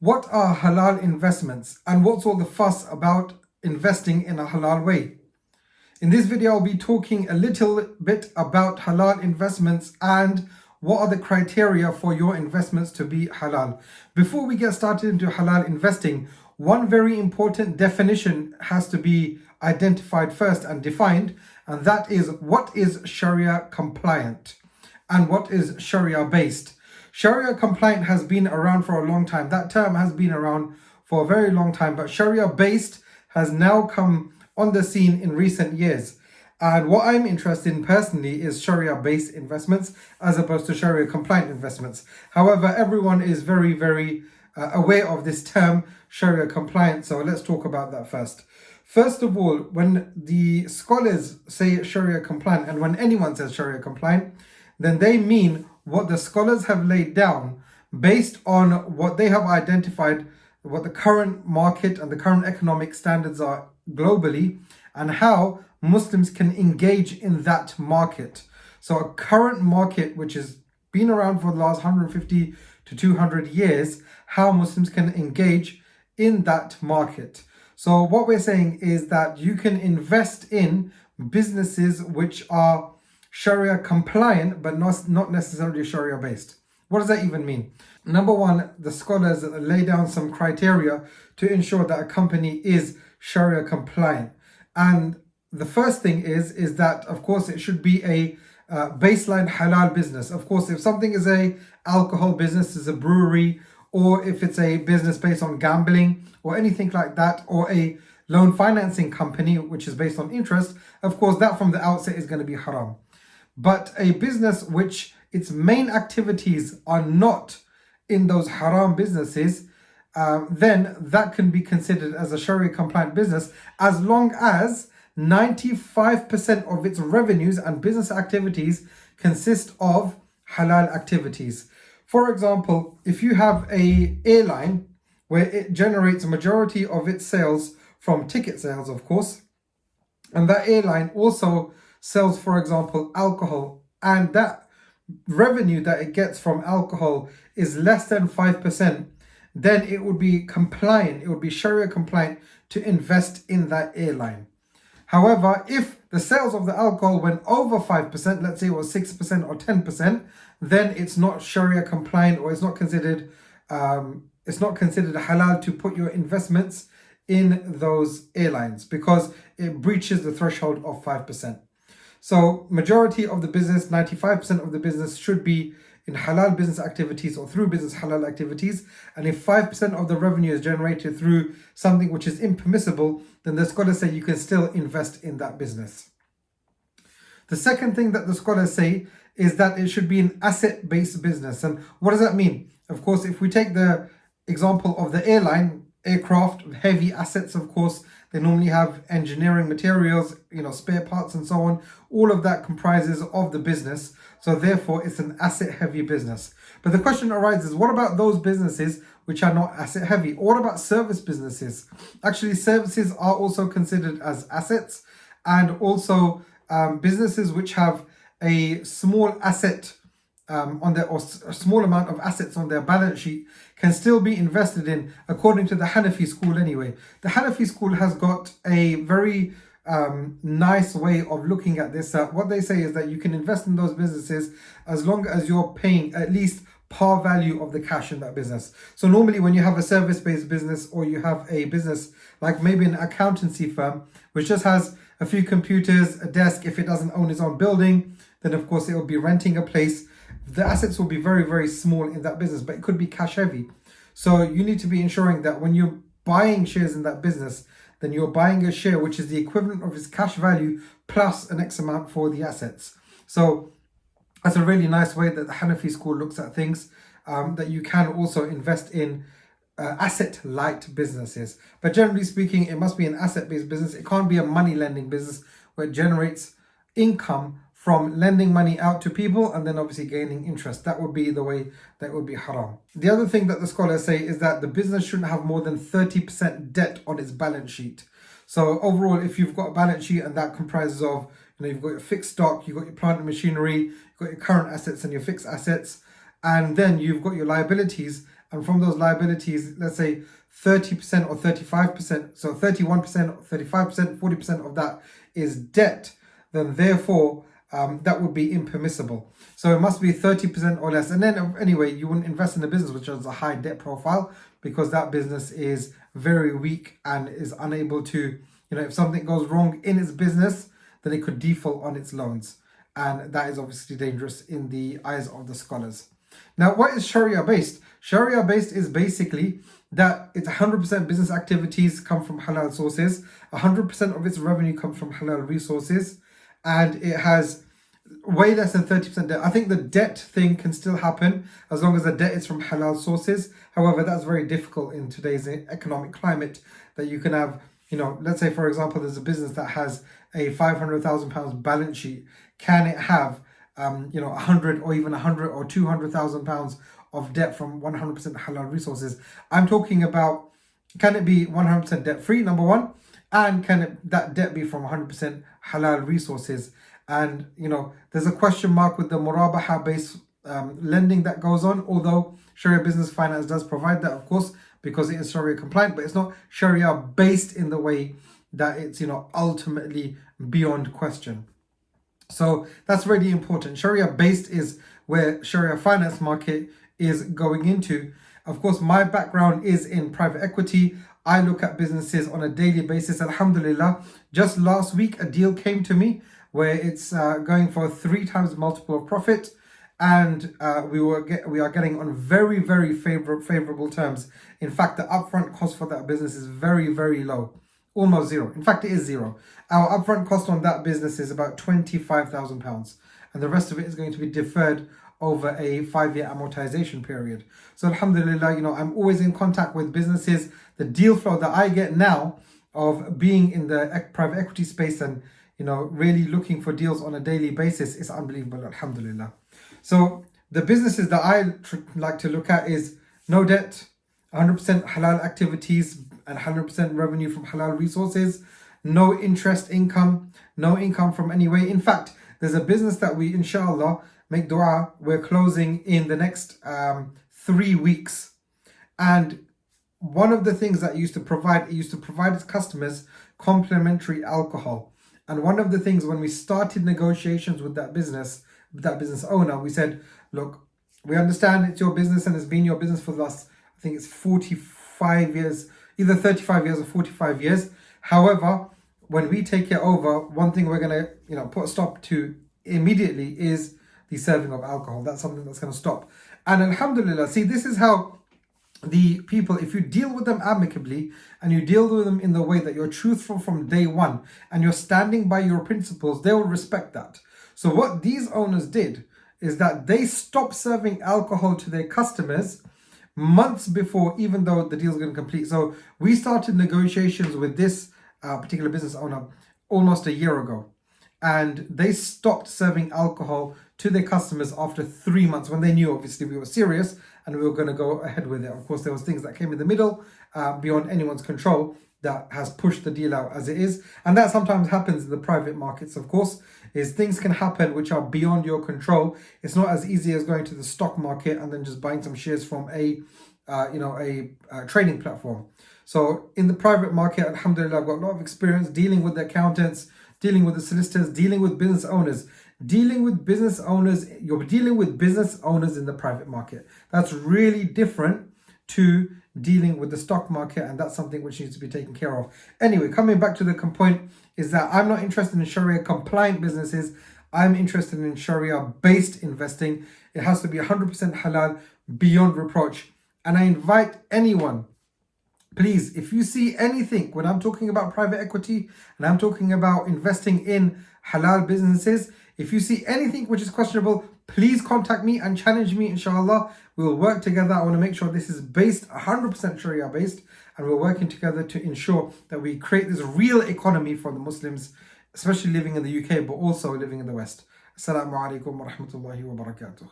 What are halal investments and what's all the fuss about investing in a halal way? In this video, I'll be talking a little bit about halal investments and what are the criteria for your investments to be halal. Before we get started into halal investing, one very important definition has to be identified first and defined, and that is what is Sharia compliant and what is Sharia based. Sharia compliant has been around for a long time. That term has been around for a very long time, but Sharia based has now come on the scene in recent years. And what I'm interested in personally is Sharia based investments as opposed to Sharia compliant investments. However, everyone is very aware of this term Sharia compliant, so let's talk about that first. First of all, when the scholars say Sharia compliant, and when anyone says Sharia compliant, then they mean what the scholars have laid down based on what they have identified, what the current market and the current economic standards are globally, and how Muslims can engage in that market. So a current market which has been around for the last 150 to 200 years, how Muslims can engage in that market. So what we're saying is that you can invest in businesses which are Sharia compliant, but not necessarily Sharia based. What does that even mean? Number one, the scholars lay down some criteria to ensure that a company is Sharia compliant. And the first thing is that, of course, it should be a baseline halal business. Of course, if something is a alcohol business, is a brewery, or if it's a business based on gambling or anything like that, or a loan financing company which is based on interest, of course, that from the outset is going to be haram. But a business which its main activities are not in those haram businesses, then that can be considered as a Sharia compliant business as long as 95% of its revenues and business activities consist of halal activities. For example, if you have an airline where it generates a majority of its sales from ticket sales, of course, and that airline also sells, for example, alcohol, and that revenue that it gets from alcohol is less than 5%, then it would be compliant, it would be Sharia compliant to invest in that airline. However, if the sales of the alcohol went over 5%, let's say it was 6% or 10%, then it's not Sharia compliant, or it's not considered halal to put your investments in those airlines because it breaches the threshold of 5%. So majority of the business, 95% of the business should be in halal business activities or through business halal activities. And if 5% of the revenue is generated through something which is impermissible, then the scholars say you can still invest in that business. The second thing that the scholars say is that it should be an asset-based business. And what does that mean? Of course, if we take the example of the airline, aircraft, heavy assets, of course, they normally have engineering materials, spare parts and so on. All of that comprises of the business. So therefore, it's an asset-heavy business. But the question arises, what about those businesses which are not asset-heavy? Or what about service businesses? Actually, services are also considered as assets, and also businesses which have a small asset or a small amount of assets on their balance sheet can still be invested in, according to the Hanafi school anyway. The Hanafi school has got a very nice way of looking at this. What they say is that you can invest in those businesses as long as you're paying at least par value of the cash in that business. So normally when you have a service-based business, or you have a business like maybe an accountancy firm which just has a few computers, a desk, if it doesn't own its own building, then of course it will be renting a place. The assets will be very small in that business, but it could be cash heavy. So you need to be ensuring that when you're buying shares in that business, then you're buying a share which is the equivalent of its cash value plus an X amount for the assets. So that's a really nice way that the Hanafi school looks at things, that you can also invest in asset-light businesses. But generally speaking, it must be an asset-based business. It can't be a money lending business where it generates income from lending money out to people and then obviously gaining interest. That would be the way that would be haram. The other thing that the scholars say is that the business shouldn't have more than 30% debt on its balance sheet. So overall, if you've got a balance sheet and that comprises of, you've got your fixed stock, you've got your plant and machinery, you've got your current assets and your fixed assets, and then you've got your liabilities, and from those liabilities, let's say 30% or 35%, so 31%, 35%, 40% of that is debt, then therefore that would be impermissible. So it must be 30% or less. And then anyway, you wouldn't invest in a business which has a high debt profile, because that business is very weak and is unable to, if something goes wrong in its business, then it could default on its loans. And that is obviously dangerous in the eyes of the scholars. Now, what is Sharia based? Sharia based is basically that it's 100% business activities come from halal sources, 100% of its revenue comes from halal resources, and it has way less than 30% debt. I think the debt thing can still happen as long as the debt is from halal sources. However, that's very difficult in today's economic climate, that you can have, let's say, for example, there's a business that has a £500,000 balance sheet. Can it have 100 or even 100 or 200,000 pounds of debt from 100% halal resources? I'm talking about, can it be 100% debt free, number one, and can that debt be from 100% halal resources? And there's a question mark with the murabaha based lending that goes on, although Sharia Business Finance does provide that, of course, because it is Sharia compliant, but it's not Sharia based in the way that it's ultimately beyond question. So that's really important. Sharia based is where Sharia finance market is going into. Of course, my background is in private equity. I look at businesses on a daily basis. Alhamdulillah, just last week a deal came to me where it's going for 3 times multiple of profit, and we are getting on very, very favorable terms. In fact, the upfront cost for that business is very, very low, almost zero. In fact, it is zero. Our upfront cost on that business is about £25,000, and the rest of it is going to be deferred over a 5-year amortization period. So alhamdulillah, I'm always in contact with businesses. The deal flow that I get now of being in the private equity space and really looking for deals on a daily basis is unbelievable, alhamdulillah. So the businesses that I like to look at is no debt, 100% halal activities and 100% revenue from halal resources, no interest income, no income from any way. In fact, there's a business that we, inshallah, make dua, we're closing in the next 3 weeks. And one of the things that it used to provide its customers complimentary alcohol. And one of the things when we started negotiations with that business owner, we said, look, we understand it's your business and it's been your business for the last, I think it's 45 years, either 35 years or 45 years. However, when we take it over, one thing we're going to, put a stop to immediately is the serving of alcohol. That's something that's going to stop. And alhamdulillah, see, this is how the people, if you deal with them amicably and you deal with them in the way that you're truthful from day one and you're standing by your principles, they will respect that. So what these owners did is that they stopped serving alcohol to their customers months before, even though the deal's going to complete. So we started negotiations with this particular business owner almost a year ago, and they stopped serving alcohol to their customers after 3 months, when they knew obviously we were serious and we were going to go ahead with it. Of course, there was things that came in the middle beyond anyone's control that has pushed the deal out as it is. And that sometimes happens in the private markets, of course, is things can happen which are beyond your control. It's not as easy as going to the stock market and then just buying some shares from a trading platform. So in the private market, alhamdulillah, I've got a lot of experience dealing with the accountants, dealing with the solicitors, dealing with business owners. Dealing with business owners, you're dealing with business owners in the private market. That's really different to dealing with the stock market, and that's something which needs to be taken care of. Anyway, coming back to the point is that I'm not interested in Sharia compliant businesses. I'm interested in Sharia based investing. It has to be 100% halal, beyond reproach. And I invite anyone, please, if you see anything, when I'm talking about private equity and I'm talking about investing in halal businesses, if you see anything which is questionable, please contact me and challenge me, inshallah. We will work together. I want to make sure this is based 100% Sharia based, and we're working together to ensure that we create this real economy for the Muslims, especially living in the UK, but also living in the West. Assalamu alaikum wa rahmatullahi wa barakatuh.